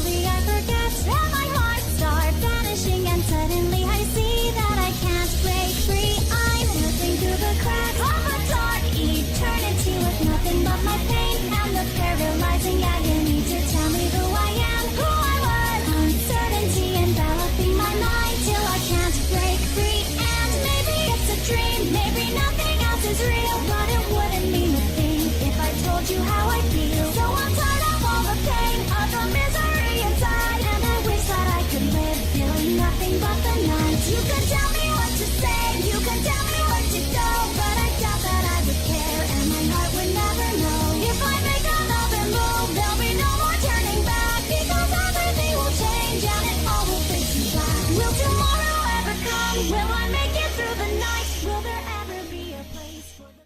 maybe I forget, and my heart starts vanishing, and suddenly I see that I can't break free. I'm slipping through the cracks of a dark eternity with nothing but my pain and the paralyzing agony to tell me who I am, who I was. Uncertainty enveloping my mind till I can't break free. And maybe it's a dream, maybe nothing else is real, but it wouldn't mean a thing if I told you how I feel. So I'm tired of all the pain, of the misery inside, and I wish that I could live feeling nothing but the night. You could tell me what to say, you could tell me what to do, but I doubt that I would care, and my heart would never know. If I make another move, there'll be no more turning back, because everything will change and it all will fade to black. Will tomorrow ever come? Will I make it through the night? Will there ever be a place for the...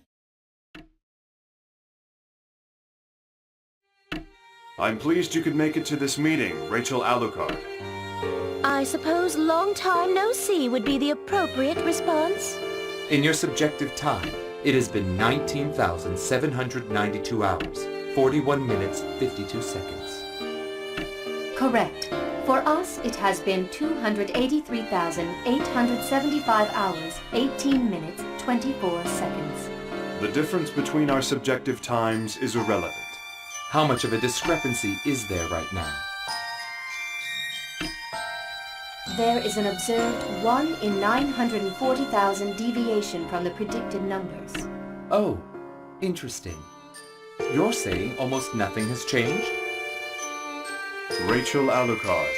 I'm pleased you could make it to this meeting, Rachel Alucard. I suppose long time no see would be the appropriate response. In your subjective time, it has been 19,792 hours, 41 minutes, 52 seconds. Correct. For us, it has been 283,875 hours, 18 minutes, 24 seconds. The difference between our subjective times is irrelevant. How much of a discrepancy is there right now? There is an observed 1 in 940,000 deviation from the predicted numbers. Oh, interesting. You're saying almost nothing has changed? Rachel Alucard,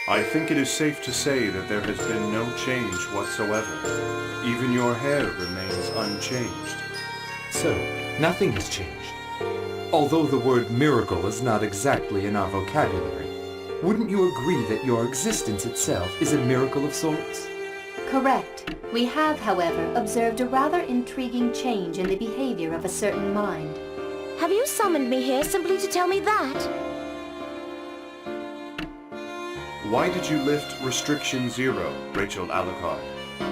I think it is safe to say that there has been no change whatsoever. Even your hair remains unchanged. So, nothing has changed. Although the word miracle is not exactly in our vocabulary, wouldn't you agree that your existence itself is a miracle of sorts? Correct. We have, however, observed a rather intriguing change in the behavior of a certain mind. Have you summoned me here simply to tell me that? Why did you lift Restriction 0, Rachel Alucard?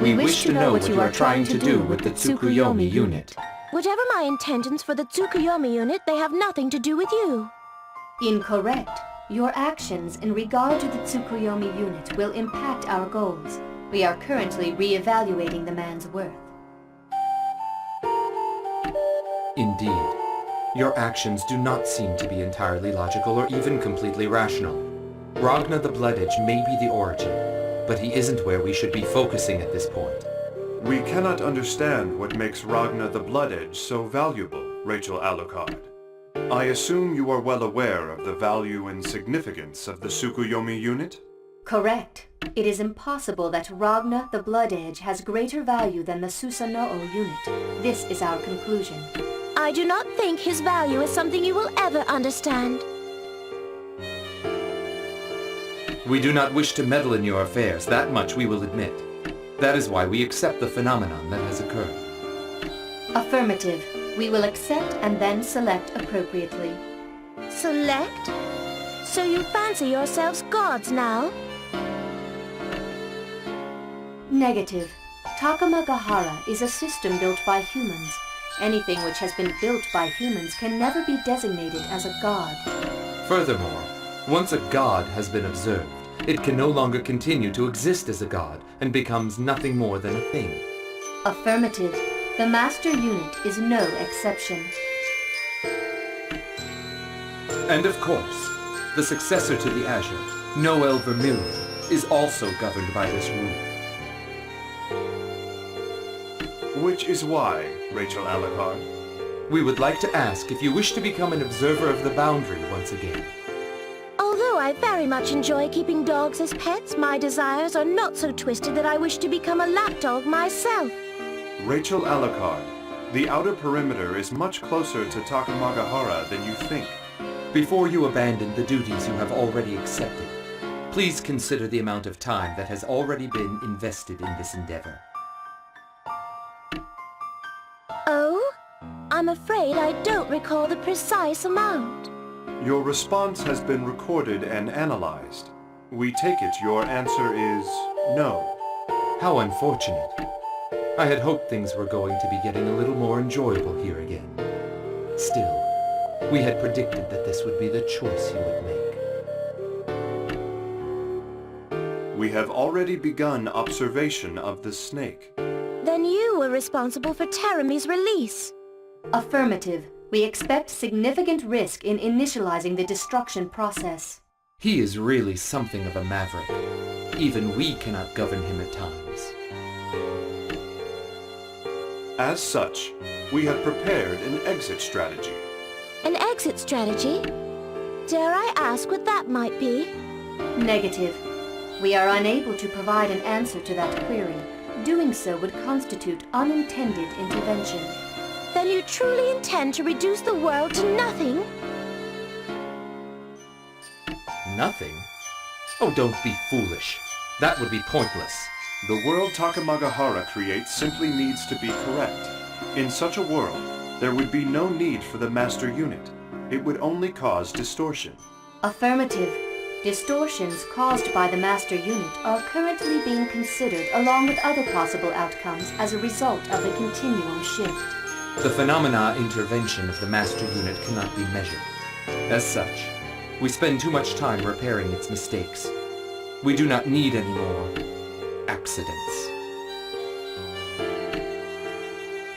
We wish to know what you are trying to do with the Tsukuyomi unit. Whatever my intentions for the Tsukuyomi unit, they have nothing to do with you. Incorrect. Your actions in regard to the Tsukuyomi unit will impact our goals. We are currently re-evaluating the man's worth. Indeed. Your actions do not seem to be entirely logical or even completely rational. Ragna the Blood Edge may be the origin, but he isn't where we should be focusing at this point. We cannot understand what makes Ragna the Blood Edge so valuable, Rachel Alucard. I assume you are well aware of the value and significance of the Tsukuyomi unit? Correct. It is impossible that Ragna the Blood Edge has greater value than the Susanoo unit. This is our conclusion. I do not think his value is something you will ever understand. We do not wish to meddle in your affairs, that much we will admit. That is why we accept the phenomenon that has occurred. Affirmative. We will accept and then select appropriately. Select? So you fancy yourselves gods now? Negative. Takamagahara is a system built by humans. Anything which has been built by humans can never be designated as a god. Furthermore, once a god has been observed, it can no longer continue to exist as a god and becomes nothing more than a thing. Affirmative. The master unit is no exception. And of course, the successor to the Azure, Noel Vermilion, is also governed by this rule. Which is why, Rachel Alucard? We would like to ask if you wish to become an observer of the boundary once again. Although I very much enjoy keeping dogs as pets, my desires are not so twisted that I wish to become a lapdog myself. Rachel Alucard, the outer perimeter is much closer to Takamagahara than you think. Before you abandon the duties you have already accepted, please consider the amount of time that has already been invested in this endeavor. Oh? I'm afraid I don't recall the precise amount. Your response has been recorded and analyzed. We take it your answer is no. How unfortunate. I had hoped things were going to be getting a little more enjoyable here again. Still, we had predicted that this would be the choice you would make. We have already begun observation of the snake. Then you were responsible for Terami's release. Affirmative. We expect significant risk in initializing the destruction process. He is really something of a maverick. Even we cannot govern him at times. As such, we have prepared an exit strategy. An exit strategy? Dare I ask what that might be? Negative. We are unable to provide an answer to that query. Doing so would constitute unintended intervention. Then you truly intend to reduce the world to nothing? Nothing? Oh, don't be foolish. That would be pointless. The world Takamagahara creates simply needs to be correct. In such a world, there would be no need for the master unit. It would only cause distortion. Affirmative. Distortions caused by the master unit are currently being considered along with other possible outcomes as a result of the continuum shift. The phenomena intervention of the master unit cannot be measured. As such, we spend too much time repairing its mistakes. We do not need any more accidents.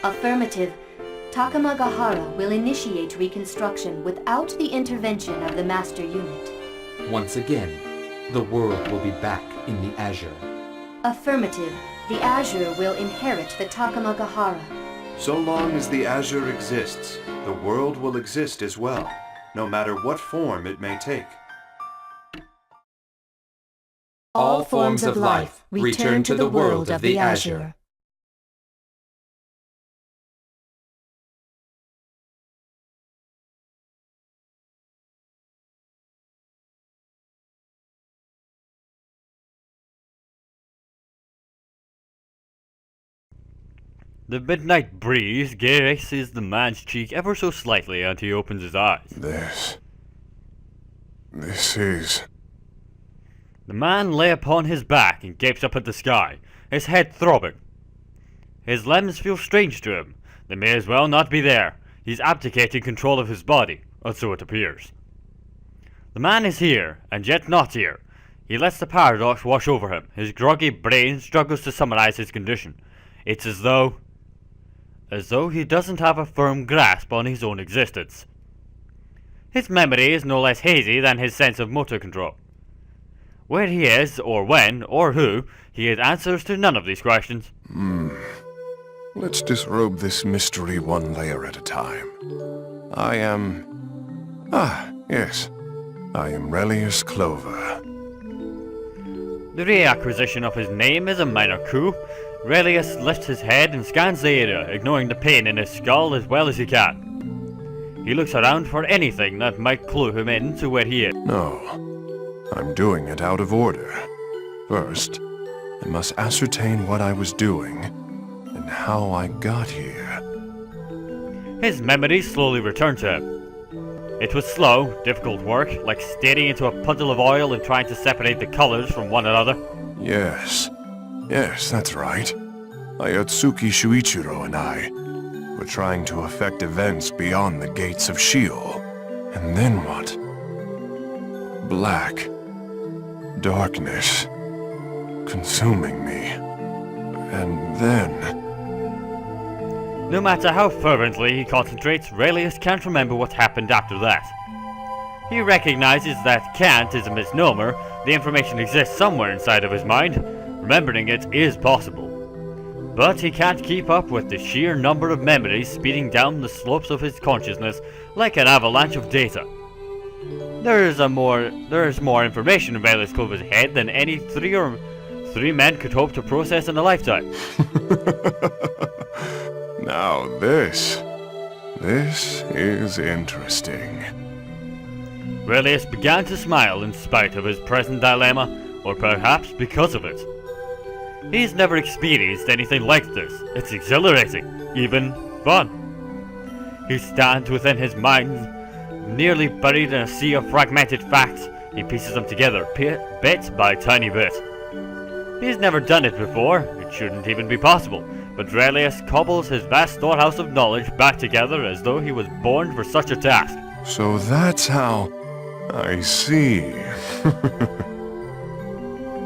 Affirmative. Takamagahara will initiate reconstruction without the intervention of the master unit. Once again, the world will be back in the Azure. Affirmative. The Azure will inherit the Takamagahara. So long as the Azure exists, the world will exist as well, no matter what form it may take. All forms of life return to the world of the Azure. The midnight breeze graces the man's cheek ever so slightly and he opens his eyes. This is... The man lay upon his back and gapes up at the sky, his head throbbing. His limbs feel strange to him. They may as well not be there. He's abdicating control of his body, or so it appears. The man is here, and yet not here. He lets the paradox wash over him. His groggy brain struggles to summarize his condition. It's as though he doesn't have a firm grasp on his own existence. His memory is no less hazy than his sense of motor control. Where he is, or when, or who, he has answers to none of these questions. Let's disrobe this mystery one layer at a time. I am... yes. I am Relius Clover. The reacquisition of his name is a minor coup. Relius lifts his head and scans the area, ignoring the pain in his skull as well as he can. He looks around for anything that might clue him in to where he is. No. I'm doing it out of order. First, I must ascertain what I was doing and how I got here. His memories slowly return to him. It was slow, difficult work, like staring into a puddle of oil and trying to separate the colors from one another. Yes, that's right. Ayatsuki Shuichiro and I were trying to affect events beyond the gates of Sheol. And then what? Black. Darkness. Consuming me. And then... No matter how fervently he concentrates, Relius can't remember what happened after that. He recognizes that can't is a misnomer. The information exists somewhere inside of his mind. Remembering it is possible. But he can't keep up with the sheer number of memories speeding down the slopes of his consciousness like an avalanche of data. There is more information in Relius Clover's head than any three men could hope to process in a lifetime. Now this is interesting. Relius began to smile in spite of his present dilemma, or perhaps because of it. He's never experienced anything like this. It's exhilarating, even fun. He stands within his mind, nearly buried in a sea of fragmented facts. He pieces them together, bit by tiny bit. He's never done it before, it shouldn't even be possible, but Relius cobbles his vast storehouse of knowledge back together as though he was born for such a task. So that's how... I see.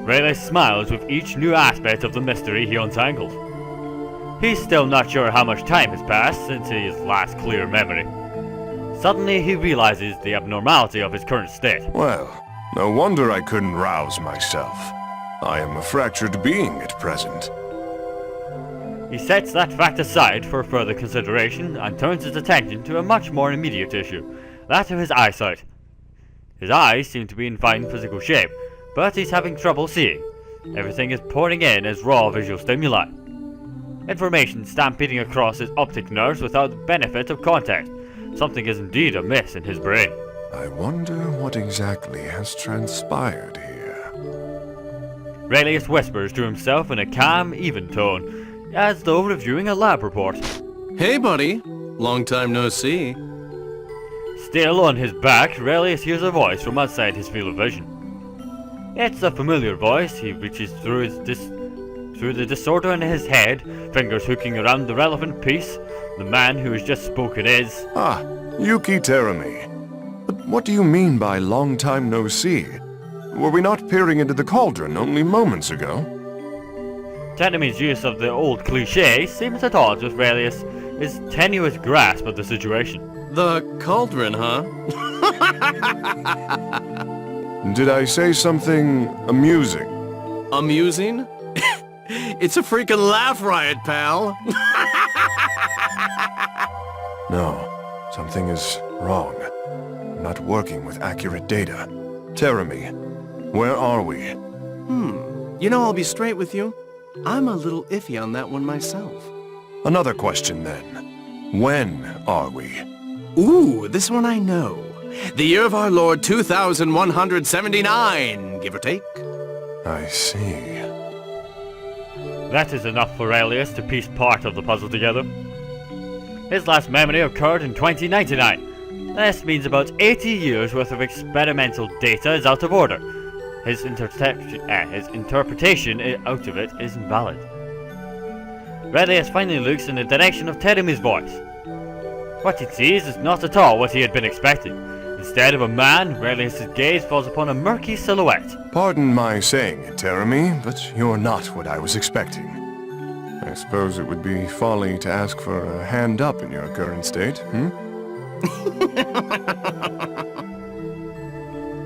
Relius smiles with each new aspect of the mystery he untangles. He's still not sure how much time has passed since his last clear memory. Suddenly he realizes the abnormality of his current state. Well, no wonder I couldn't rouse myself. I am a fractured being at present. He sets that fact aside for further consideration and turns his attention to a much more immediate issue, that of his eyesight. His eyes seem to be in fine physical shape, but he's having trouble seeing. Everything is pouring in as raw visual stimuli. Information stampeding across his optic nerves without the benefit of contact. Something is indeed amiss in his brain. I wonder what exactly has transpired here. Relius whispers to himself in a calm, even tone, as though reviewing a lab report. Hey, buddy. Long time no see. Still on his back, Relius hears a voice from outside his field of vision. It's a familiar voice. He reaches through the disorder in his head, fingers hooking around the relevant piece. The man who has just spoken is... Ah, Yuki Terumi. But what do you mean by long time no see? Were we not peering into the cauldron only moments ago? Terumi's use of the old cliché seems at odds with Relius' tenuous grasp of the situation. The cauldron, huh? Did I say something amusing? Amusing? It's a freaking laugh riot, pal. No, something is wrong. I'm not working with accurate data. Terumi, where are we? You know, I'll be straight with you. I'm a little iffy on that one myself. Another question then. When are we? Ooh, this one I know. The year of our Lord 2179, give or take. I see. That is enough for Relius to piece part of the puzzle together. His last memory occurred in 2099. This means about 80 years worth of experimental data is out of order. His interpretation out of it is invalid. Relius finally looks in the direction of Terumi's voice. What he sees is not at all what he had been expecting. Instead of a man, Relius' gaze falls upon a murky silhouette. Pardon my saying it, Terumi, but you're not what I was expecting. I suppose it would be folly to ask for a hand up in your current state,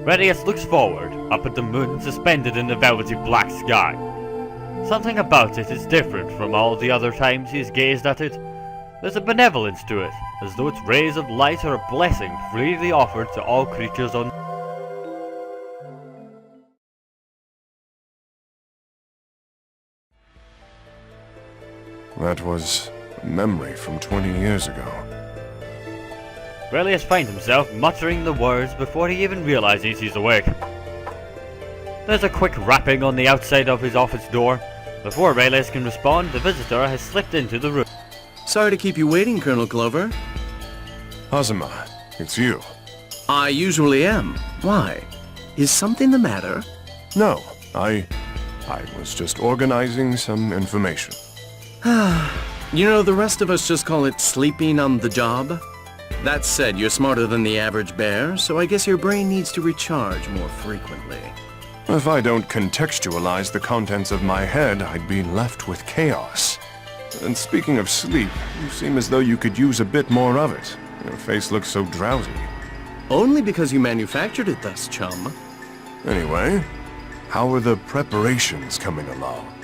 Relius looks forward, up at the moon suspended in the velvety black sky. Something about it is different from all the other times he's gazed at it. There's a benevolence to it, as though its rays of light are a blessing freely offered to all creatures on... That was a memory from 20 years ago. Relius finds himself muttering the words before he even realizes he's awake. There's a quick rapping on the outside of his office door. Before Relius can respond, the visitor has slipped into the room. Sorry to keep you waiting, Colonel Clover. Hazama, it's you. I usually am. Why? Is something the matter? No, I was just organizing some information. You know, the rest of us just call it sleeping on the job. That said, you're smarter than the average bear, so I guess your brain needs to recharge more frequently. If I don't contextualize the contents of my head, I'd be left with chaos. And speaking of sleep, you seem as though you could use a bit more of it. Your face looks so drowsy. Only because you manufactured it thus, chum. Anyway, how are the preparations coming along?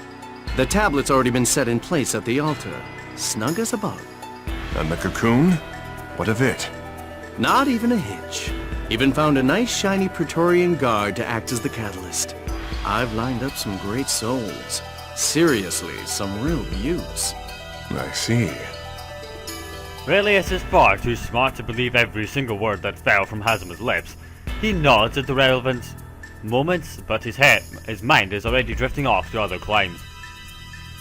The tablet's already been set in place at the altar. Snug as a bug. And the cocoon? What of it? Not even a hitch. Even found a nice shiny Praetorian guard to act as the catalyst. I've lined up some great souls. Seriously, some real use. I see. Relius is far too smart to believe every single word that fell from Hazama's lips. He nods at the relevant moments, but his mind is already drifting off to other climes.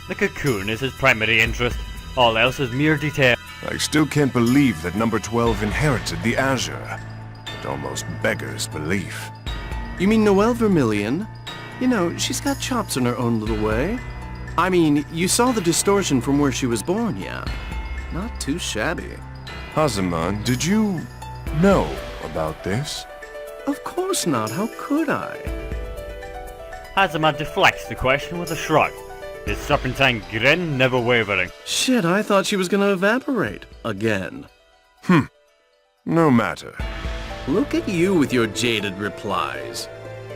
The cocoon is his primary interest. All else is mere detail. I still can't believe that number 12 inherited the Azure. It almost beggars belief. You mean Noelle Vermillion? You know, she's got chops in her own little way. I mean, you saw the distortion from where she was born, yeah? Not too shabby. Hazama, did you know about this? Of course not. How could I? Hazama deflects the question with a shrug, his serpentine grin never wavering. Shit, I thought she was gonna evaporate. Again. No matter. Look at you with your jaded replies.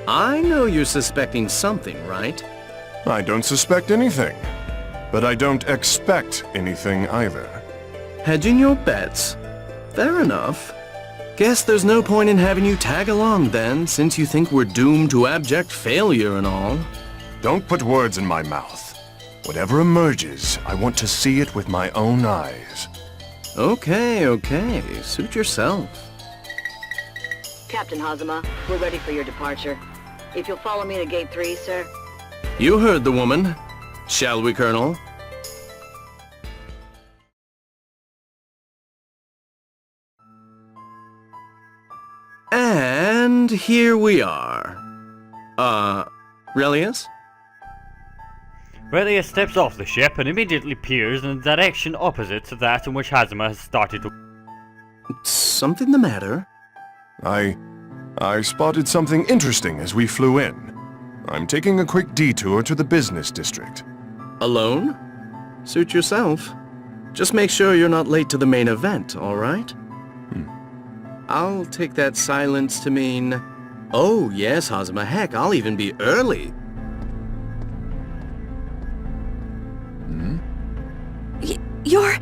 I know you're suspecting something, right? I don't suspect anything. But I don't expect anything either. Hedging your bets? Fair enough. Guess there's no point in having you tag along then, since you think we're doomed to abject failure and all. Don't put words in my mouth. Whatever emerges, I want to see it with my own eyes. Okay. Suit yourself. Captain Hazama, we're ready for your departure. If you'll follow me to Gate 3, sir. You heard the woman. Shall we, Colonel? And here we are. Relius? Relius steps off the ship and immediately peers in the direction opposite to that in which Hazama has started to... Something the matter? I spotted something interesting as we flew in. I'm taking a quick detour to the business district. Alone? Suit yourself. Just make sure you're not late to the main event, all right? I'll take that silence to mean... Oh, yes, Hazama, heck, I'll even be early. You're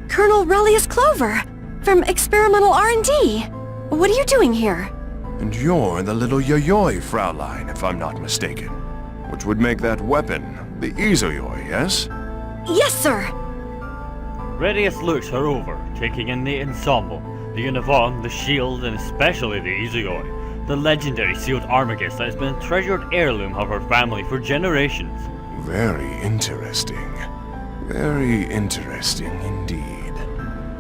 Colonel Relius Clover from Experimental R&D. What are you doing here? And you're the little Yayoi, Fraulein, if I'm not mistaken. Which would make that weapon the Izuyoi, yes? Yes, sir. Relius looks her over, taking in the ensemble, the uniform, the shield, and especially the Izuyoi, the legendary sealed armagus that has been a treasured heirloom of her family for generations. Very interesting. Very interesting indeed.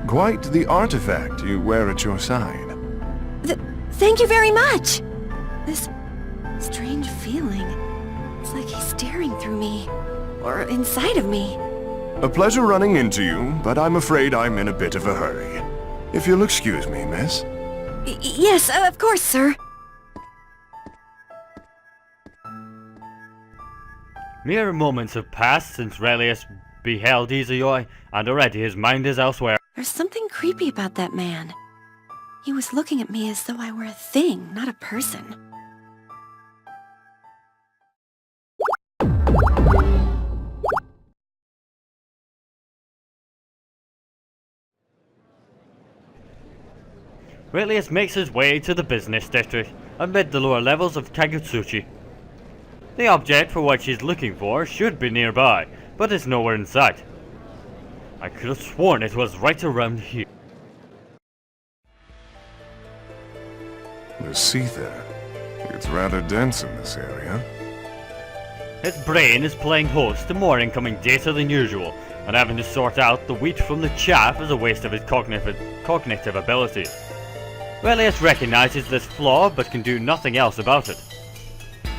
Quite the artifact you wear at your side. Thank you very much. This strange feeling. It's like he's staring through me. Or inside of me. A pleasure running into you, but I'm afraid I'm in a bit of a hurry. If you'll excuse me, miss. Yes, of course, sir. Mere moments have passed since Relius beheld Izuyoi, and already his mind is elsewhere. There's something creepy about that man. He was looking at me as though I were a thing, not a person. Relius makes his way to the business district, amid the lower levels of Kagutsuchi. The object for what she's looking for should be nearby, but it's nowhere in sight. I could have sworn it was right around here. The Seether. It's rather dense in this area. His brain is playing host to more incoming data than usual, and having to sort out the wheat from the chaff is a waste of his cognitive abilities. Relius recognizes this flaw, but can do nothing else about it.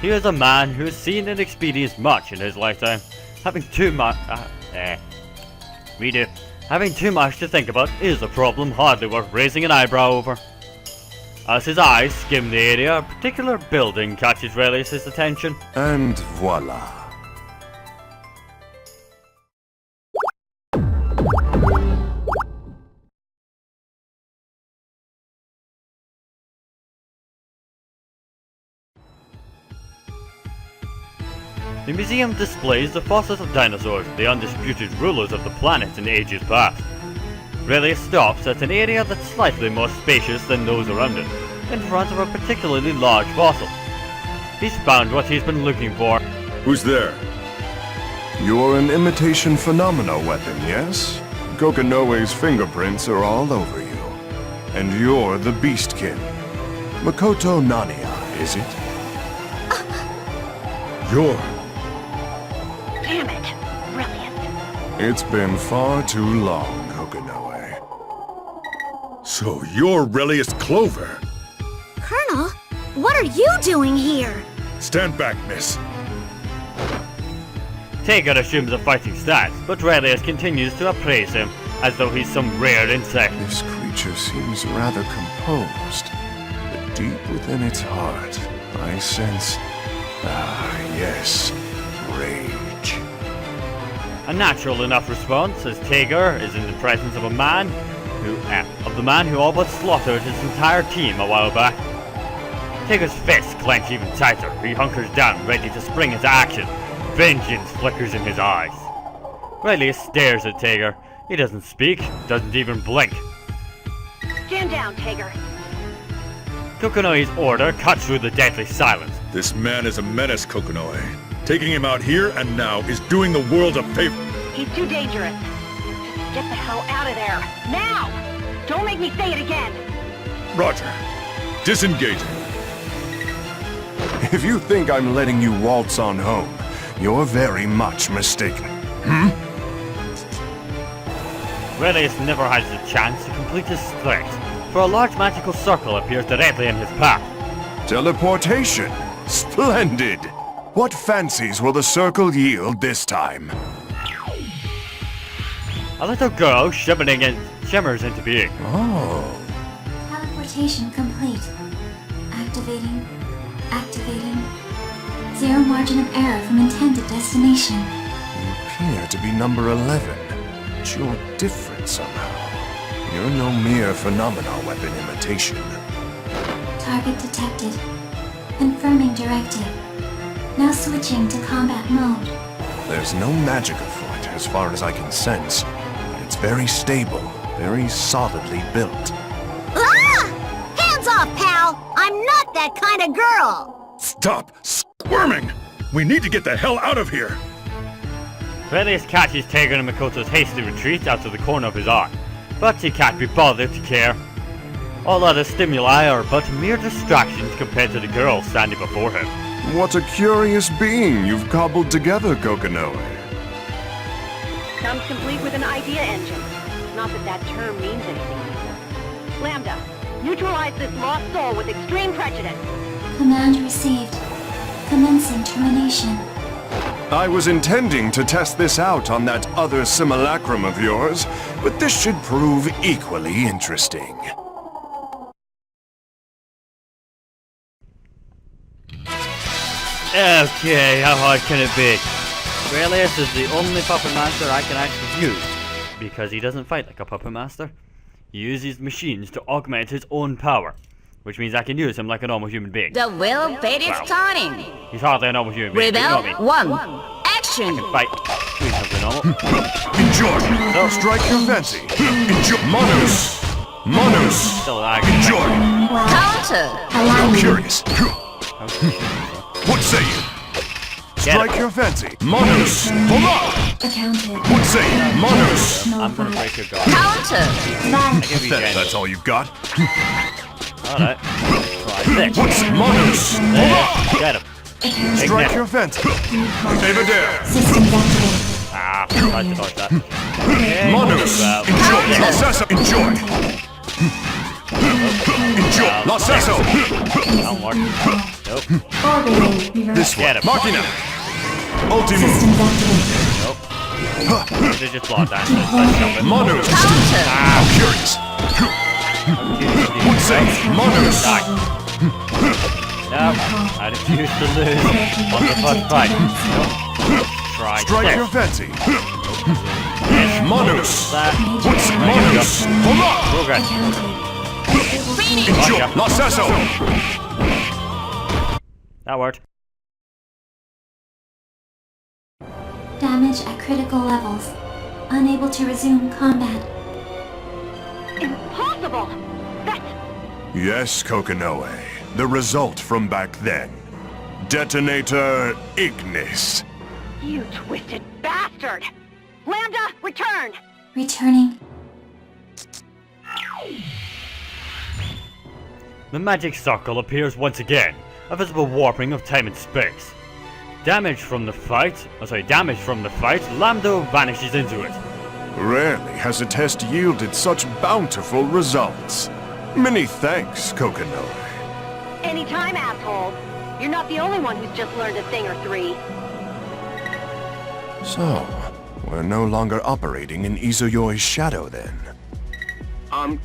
He is a man who has seen and experienced much in his lifetime, having too much... Having too much to think about is a problem hardly worth raising an eyebrow over. As his eyes skim the area, a particular building catches Relius' attention. And voila. The museum displays the fossils of dinosaurs, the undisputed rulers of the planet in ages past. Relius stops at an area that's slightly more spacious than those around it, in front of a particularly large fossil. He's found what he's been looking for. Who's there? You're an imitation phenomena weapon, yes? Kokinoe's fingerprints are all over you. And you're the Beastkin. Makoto Nania, is it? You're... Damn it, brilliant. It's been far too long, Kokinoe. So you're Relius Clover. Colonel, what are you doing here? Stand back, miss. Taker assumes a fighting stance, but Relius continues to appraise him, as though he's some rare insect. This creature seems rather composed, but deep within its heart, I sense Ah, yes. Rage. A natural enough response, as Tiger is in the presence of the man who all but slaughtered his entire team a while back. Tiger's fists clench even tighter. He hunkers down, ready to spring into action. Vengeance flickers in his eyes. Relius stares at Tiger. He doesn't speak, doesn't even blink. Stand down, Tiger. Kokonoe's order cuts through the deadly silence. This man is a menace, Kokonoe. Taking him out here and now is doing the world a favor. He's too dangerous. Just get the hell out of there. Now! Don't make me say it again. Roger. Disengaging. If you think I'm letting you waltz on home, you're very much mistaken. Relius never has the chance to complete his threat, for a large magical circle appears directly in his path. Teleportation! Splendid! What fancies will the circle yield this time? A little girl shimmers into being. Oh. Teleportation complete. Activating. Activating. Zero margin of error from intended destination. You appear to be number 11. But you're different somehow. You're no mere phenomena weapon imitation. Target detected. Confirming directive. Now switching to combat mode. There's no magic afoot, as far as I can sense. But it's very stable, very solidly built. Ah! Hands off, pal! I'm not that kind of girl! Stop squirming! We need to get the hell out of here! Relius catches Tiger and Makoto's hasty retreat out of the corner of his eye, but he can't be bothered to care. All other stimuli are but mere distractions compared to the girl standing before him. What a curious being you've cobbled together, Kokonoe. Comes complete with an idea engine. Not that that term means anything anymore. Lambda, neutralize this lost soul with extreme prejudice. Command received. Commencing termination. I was intending to test this out on that other simulacrum of yours, but this should prove equally interesting. Okay, how hard can it be? Relius is the only puppet master I can actually use, because he doesn't fight like a puppet master. He uses machines to augment his own power, which means I can use him like a normal human being. The will fate is turning. He's hardly a normal human being. Rebel Ignore me. 1. Action! I can fight. Doing something normal. Enjoy! So, Strike your fancy! Enjoy! Monus! Monus! still an argument. Enjoy! Counter! How curious! Okay. What say you? Get Strike him. your fancy! Monus! Hola! Accounted. What say you? Monus! I'm gonna break your guard. Counter! I give you That's all you've got? Alright. Try this. What's Monus? There. Get him. Strike Ignite. your fancy! Ava dare! Systems activated. Ah, tried to dodge that. Okay. Monus! Enjoy! La Sasso! Enjoy! Enjoy! La Sasso! Don't work. Nope. Orbiting. Reverse. This Get one! him. Machina! Ultimate! Systems activated. Nope. They just blocked that. That's something. Monus! Counter! How curious! What say? Monus! No, I refuse to lose on the first fight. Nope. Try Strike your this. fancy! Monus! That. What's Monus? Hola! Progress. Enjoy! La Sasso! That worked. Damage at critical levels. Unable to resume combat. Impossible! That's... Yes, Kokonoe. The result from back then. Detonator Ignis. You twisted bastard! Lambda, return! Returning. The magic circle appears once again, a visible warping of time and space. Damaged from the fight, Lambda vanishes into it. Rarely has a test yielded such bountiful results. Many thanks, Kokonoe. Anytime, asshole. You're not the only one who's just learned a thing or three. So, we're no longer operating in Izuyoi's shadow then.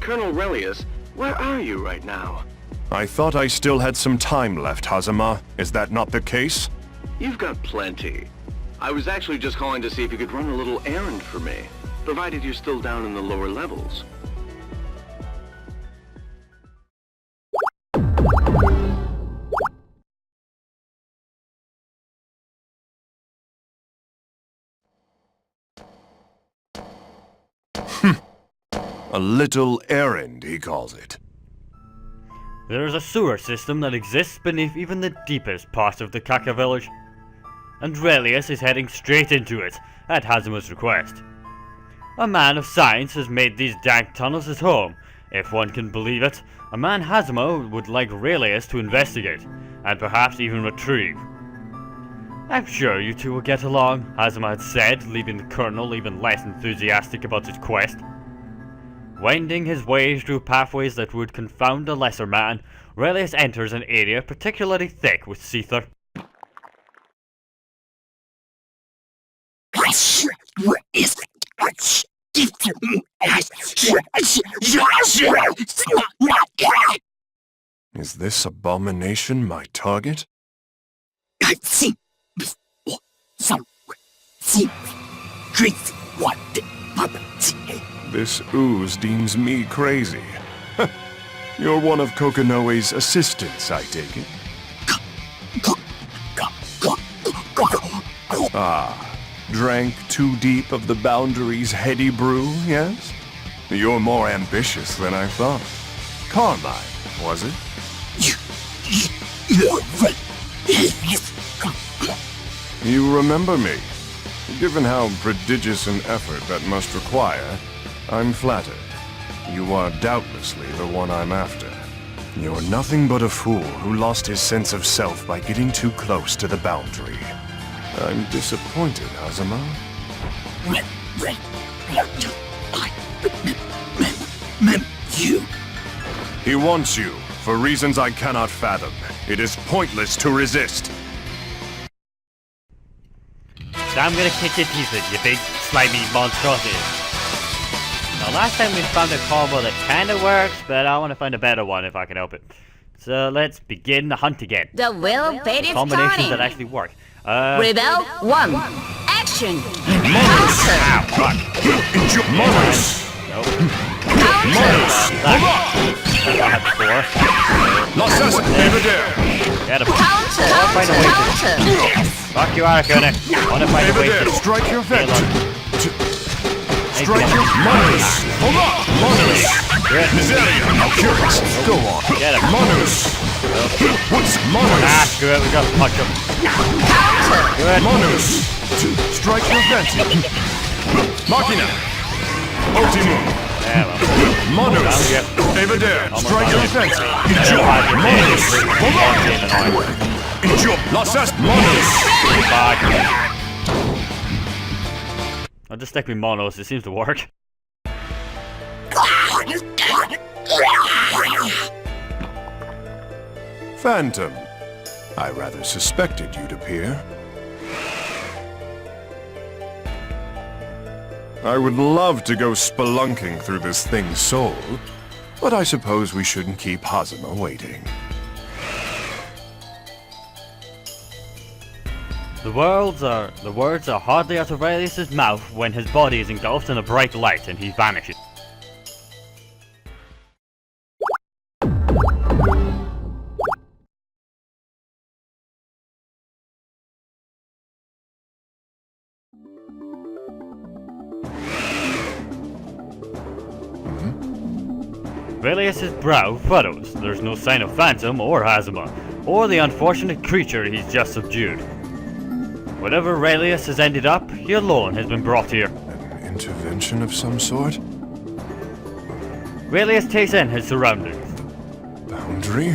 Colonel Relius, where are you right now? I thought I still had some time left, Hazama. Is that not the case? You've got plenty. I was actually just calling to see if you could run a little errand for me, provided you're still down in the lower levels. A little errand, he calls it. There is a sewer system that exists beneath even the deepest parts of the Kaka village, and Relius is heading straight into it, at Hazama's request. A man of science has made these dank tunnels his home. If one can believe it, a man Hazama would like Relius to investigate, and perhaps even retrieve. I'm sure you two will get along, Hazama had said, leaving the Colonel even less enthusiastic about his quest. Winding his way through pathways that would confound a lesser man, Relius enters an area particularly thick with seether. Is this abomination my target? This ooze deems me crazy. You're one of Kokonoe's assistants, I take it. Ah, drank too deep of the Boundary's heady brew, yes? You're more ambitious than I thought. Carmine, was it? You remember me. Given how prodigious an effort that must require, I'm flattered. You are doubtlessly the one I'm after. You're nothing but a fool who lost his sense of self by getting too close to the Boundary. I'm disappointed, Hazama. You. He wants you, for reasons I cannot fathom. It is pointless to resist. So I'm gonna kick your teeth in, you big slimy monstrosity. Now last time we found a combo that kinda works, but I wanna find a better one if I can help it. So let's begin the hunt again. The will fate is Combinations starting. that actually work. Rebel 1. Action. Monus! Ow, fuck. Monus! Nope. Monus! That's what I had before. Lasses, Evader! Get him. I'll find a way to... Fuck you, Arakune. I wanna find a way Evader, to... strike your vent! Hey, Strike your... Monus! Monus! Miseria! How curious! Go on! Get him. Monus! What's Ah, Monus? screw it, we gotta punch him. Good. Monus! Strike your vent! Machina! Ultimum! Yeah, well. Monus! Evader, strike your vent! Enjoy! Monus! Enjoy! Lasses! Monus! Fuck. I'll just stick with Monos, it seems to work. Phantom. I rather suspected you'd appear. I would love to go spelunking through this thing's soul, but I suppose we shouldn't keep Hazama waiting. The words are hardly out of Relius' mouth when his body is engulfed in a bright light and he vanishes. Relius' brow furrows. There's no sign of Phantom or Hazama, or the unfortunate creature he's just subdued. Whatever Relius has ended up, he alone has been brought here. An intervention of some sort? Relius takes in his surroundings. Boundary?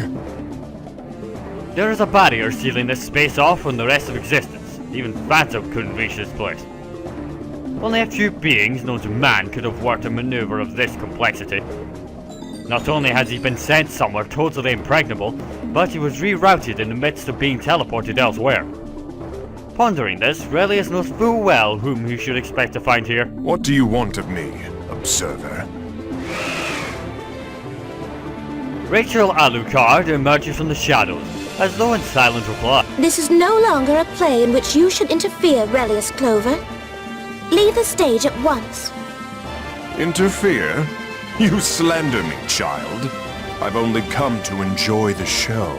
There is a barrier sealing this space off from the rest of existence. Even Phantom couldn't reach this place. Only a few beings known to man could have worked a maneuver of this complexity. Not only has he been sent somewhere totally impregnable, but he was rerouted in the midst of being teleported elsewhere. Pondering this, Relius knows full well whom he should expect to find here. What do you want of me, observer? Rachel Alucard emerges from the shadows, as though in silent reply. This is no longer a play in which you should interfere, Relius Clover. Leave the stage at once. Interfere? You slander me, child. I've only come to enjoy the show.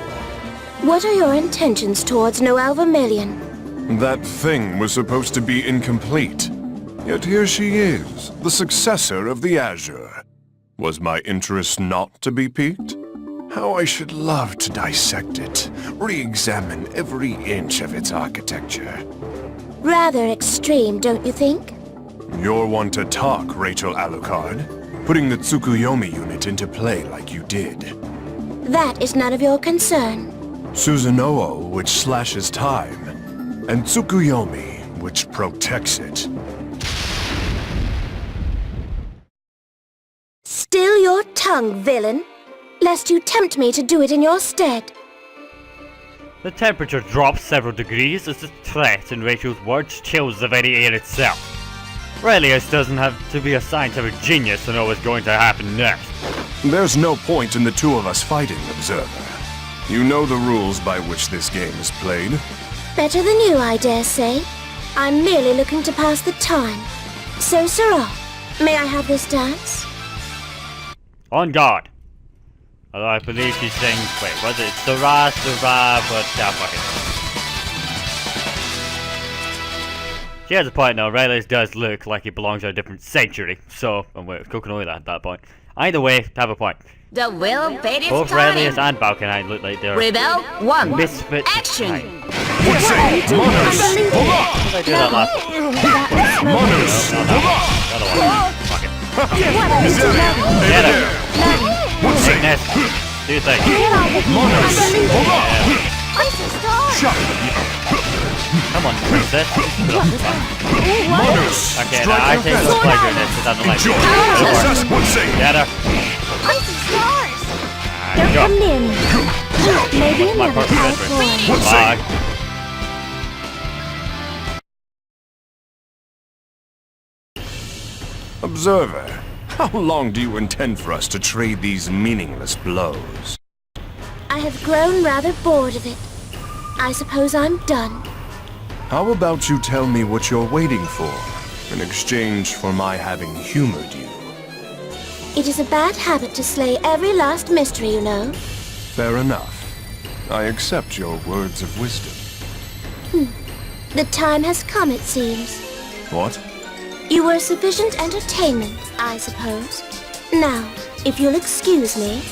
What are your intentions towards Noelle Vermilion? That thing was supposed to be incomplete. Yet here she is, the successor of the Azure. Was my interest not to be piqued? How I should love to dissect it, re-examine every inch of its architecture. Rather extreme, don't you think? You're one to talk, Rachel Alucard. Putting the Tsukuyomi unit into play like you did. That is none of your concern. Susanoo, which slashes time, and Tsukuyomi, which protects it. Still your tongue, villain, lest you tempt me to do it in your stead. The temperature drops several degrees as the threat in Rachel's words chills the very air itself. Relius doesn't have to be a scientific genius to know what's going to happen next. There's no point in the two of us fighting, Observer. You know the rules by which this game is played. Better than you, I dare say. I'm merely looking to pass the time. So, Sirrah, may I have this dance? On guard. Although I believe she sings, wait, was it Sarah, but fuck it. She has a point now. Relius does look like he belongs to a different century. So, wait, Kokonoi at that point. Either way, have a point. The will fate is Both starting. Relius and Balkanite look like they're Rebel 1. misfit. Action. What's it? Moners! Hold on! How did I do that last? Moners! Hold on! Another one. Fuck it. Is that it? Get him. What's it? Ness. Do you think? Moners! Hold on! Shut Come on, princess. Moners! Okay, now I take no pleasure in this because I don't like Enjoy! it. That's what's it? Get her. Don't Go. come near me. Maybe My another perfect time bedroom. for What's Bye. Observer, how long do you intend for us to trade these meaningless blows? I have grown rather bored of it. I suppose I'm done. How about you tell me what you're waiting for, in exchange for my having humored you? It is a bad habit to slay every last mystery, you know. Fair enough. I accept your words of wisdom. The time has come, it seems. What? You were sufficient entertainment, I suppose. Now, if you'll excuse me.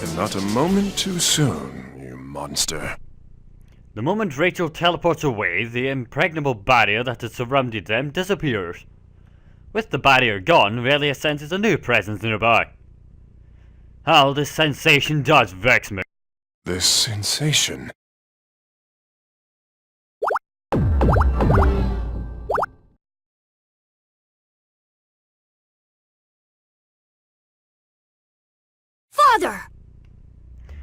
And not a moment too soon, you monster. The moment Rachel teleports away, the impregnable barrier that had surrounded them disappears. With the barrier gone, Relius senses a new presence nearby. How this sensation does vex me. This sensation. Father!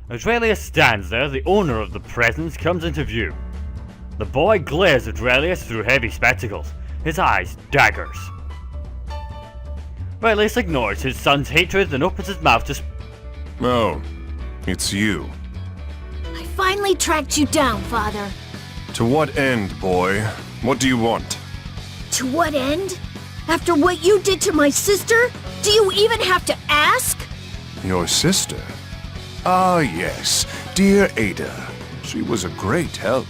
As Relius stands there, the owner of the presence comes into view. The boy glares at Relius through heavy spectacles, his eyes daggers. Relius ignores his son's hatred and opens his mouth to Oh, it's you. I finally tracked you down, Father. To what end, boy? What do you want? To what end? After what you did to my sister? Do you even have to ask? Your sister? Ah, yes, dear Ada. She was a great help.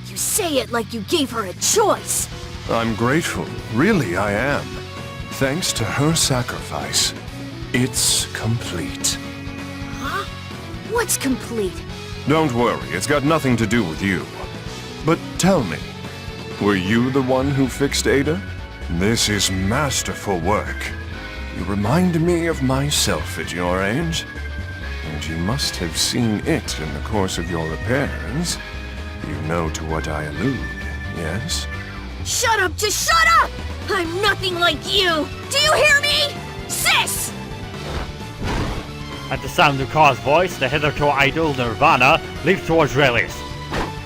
You say it like you gave her a choice. I'm grateful, really I am. Thanks to her sacrifice, it's complete. Huh? What's complete? Don't worry, it's got nothing to do with you. But tell me, were you the one who fixed Ada? This is masterful work. You remind me of myself at your age. And you must have seen it in the course of your repairs. You know to what I allude, yes? Shut up, just shut up! I'm nothing like you! Do you hear me? Sis! At the sound of Ka's voice, the hitherto idle Nirvana leaps towards Relius.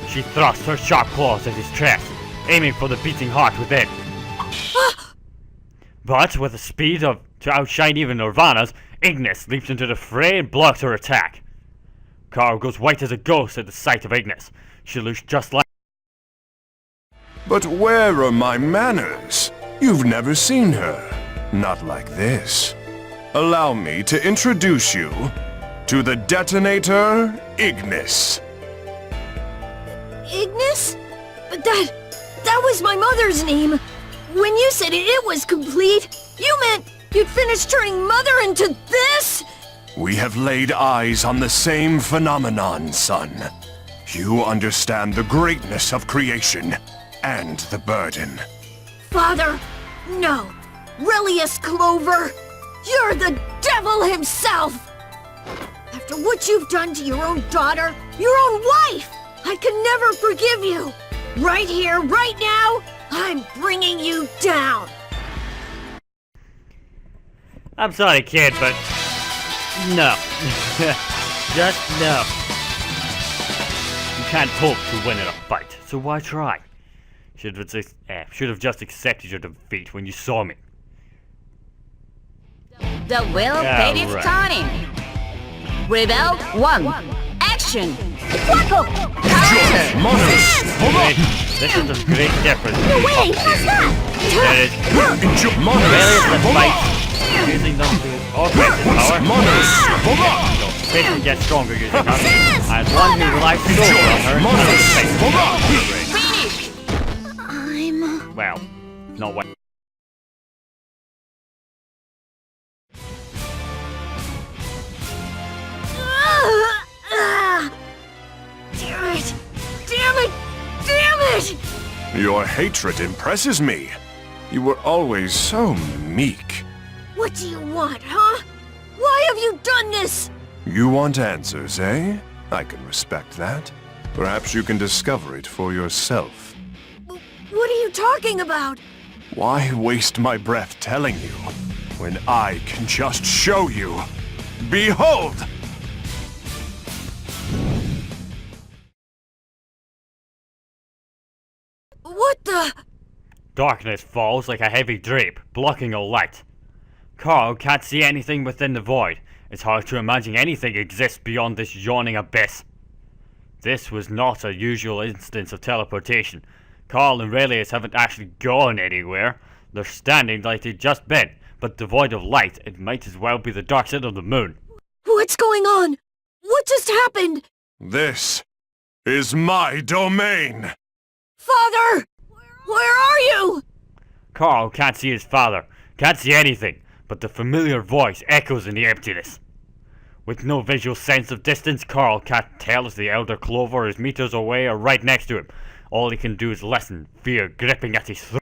She thrusts her sharp claws at his chest, aiming for the beating heart within. But with the speed of To outshine even Nirvana's, Ignis leaps into the fray and blocks her attack. Carl goes white as a ghost at the sight of Ignis. She looks just like... But where are my manners? You've never seen her. Not like this. Allow me to introduce you to the detonator, Ignis. Ignis? But that was my mother's name. When you said it was complete, you meant you'd finished turning Mother into this? We have laid eyes on the same phenomenon, son. You understand the greatness of creation and the burden. Father, no. Relius, Clover, you're the devil himself! After what you've done to your own daughter, your own wife, I can never forgive you. Right here, right now, I'm bringing you down. I'm sorry, kid, but... no. Just no. You can't hope to win in a fight, so why try? Should have just accepted your defeat when you saw me. The will paid its time. Rebel 1. Action! Wacko! This is a great difference. No way! What's that? There is Relius and fight. Using them to augment his power. So Finn gets stronger using her. And one who relies solely on her. Well, no way. Damn it! Damn it! Damn it! Your hatred impresses me. You were always so meek. What do you want, huh? Why have you done this? You want answers, eh? I can respect that. Perhaps you can discover it for yourself. What are you talking about? Why waste my breath telling you, when I can just show you? Behold! What the? Darkness falls like a heavy drape, blocking all light. Carl can't see anything within the void. It's hard to imagine anything exists beyond this yawning abyss. This was not a usual instance of teleportation. Carl and Relius haven't actually gone anywhere. They're standing like they've just been, but devoid of light, it might as well be the dark side of the moon. What's going on? What just happened? This is my domain! Father! Where are you? Carl can't see his father, can't see anything, but the familiar voice echoes in the emptiness. With no visual sense of distance, Carl can't tell if the elder Clover is meters away or right next to him. All he can do is listen, fear gripping at his throat.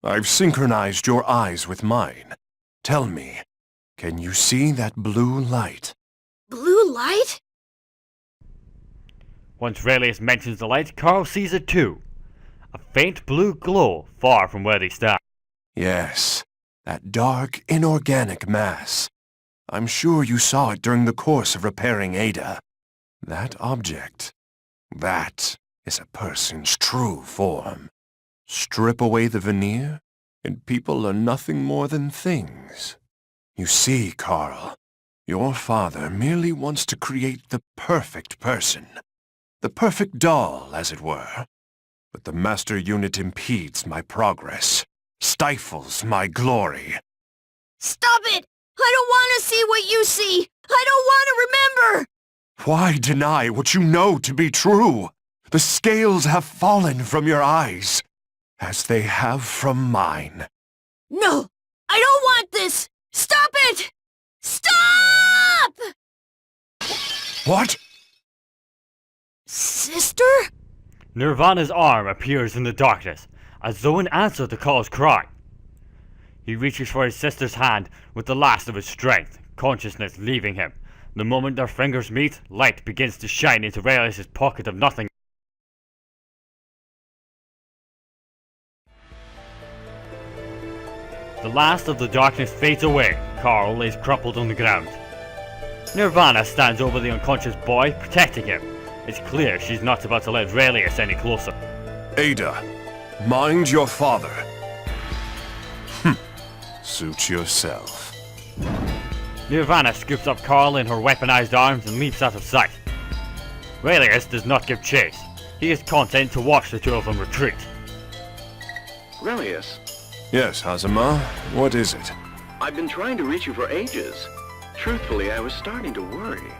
I've synchronized your eyes with mine. Tell me, can you see that blue light? Blue light? Once Relius mentions the light, Carl sees it too. A faint blue glow far from where they stand. Yes, that dark, inorganic mass. I'm sure you saw it during the course of repairing Ada. That object, that is a person's true form. Strip away the veneer, and people are nothing more than things. You see, Carl, your father merely wants to create the perfect person. The perfect doll, as it were. But the master unit impedes my progress, stifles my glory. Stop it! I don't want to see what you see! I don't want to remember! Why deny what you know to be true? The scales have fallen from your eyes, as they have from mine. No! I don't want this! Stop it! Stop! What? Sister? Nirvana's arm appears in the darkness, as though in answer to Carl's cry. He reaches for his sister's hand with the last of his strength, consciousness leaving him. The moment their fingers meet, light begins to shine into Relius' pocket of nothing. The last of the darkness fades away. Carl lays crumpled on the ground. Nirvana stands over the unconscious boy, protecting him. It's clear she's not about to let Relius any closer. Ada, mind your father. Suit yourself. Nirvana scoops up Carl in her weaponized arms and leaps out of sight. Relius does not give chase. He is content to watch the two of them retreat. Relius, Yes, Hazama, what is it? I've been trying to reach you for ages. Truthfully, I was starting to worry.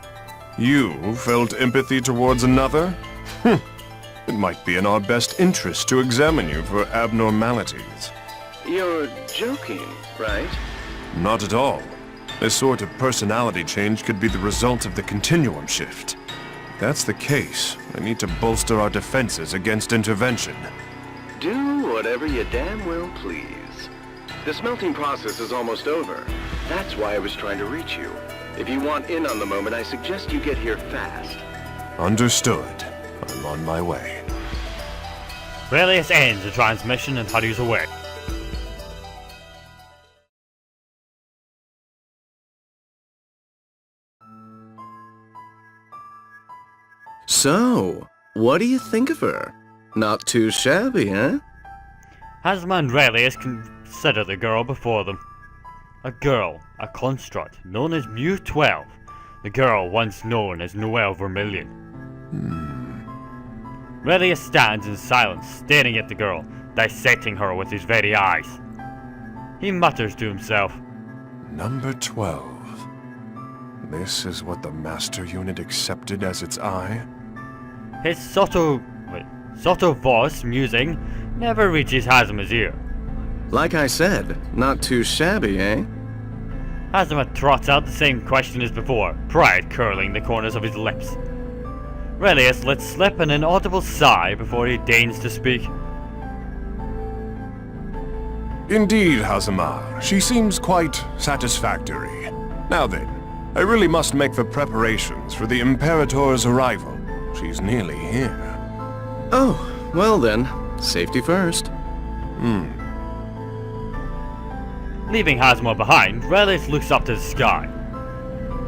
You felt empathy towards another? It might be in our best interest to examine you for abnormalities. You're joking, right? Not at all. This sort of personality change could be the result of the continuum shift. If that's the case, I need to bolster our defenses against intervention. Do whatever you damn well please. The smelting process is almost over. That's why I was trying to reach you. If you want in on the moment, I suggest you get here fast. Understood. I'm on my way. Relius ends the transmission and hurries away. So, what do you think of her? Not too shabby, eh? Hazama and Relius consider the girl before them. A girl, a construct, known as Mu-12. The girl once known as Noelle Vermilion. Relius stands in silence, staring at the girl, dissecting her with his very eyes. He mutters to himself. Number 12. This is what the Master Unit accepted as its eye? His subtle voice musing never reaches Hazama's ear. Like I said, not too shabby, eh? Hazama trots out the same question as before, pride curling the corners of his lips. Relius lets slip an inaudible sigh before he deigns to speak. Indeed, Hazama. She seems quite satisfactory. Now then, I really must make the preparations for the Imperator's arrival. She's nearly here. Oh, well then, safety first. Leaving Hazama behind, Relius looks up to the sky.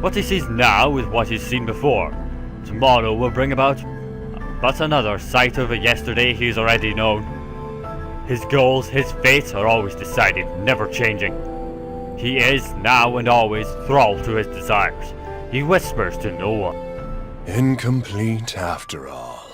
What he sees now is what he's seen before. Tomorrow will bring about but another sight of a yesterday he's already known. His goals, his fate are always decided, never changing. He is, now and always, thrall to his desires. He whispers to no one. Incomplete after all.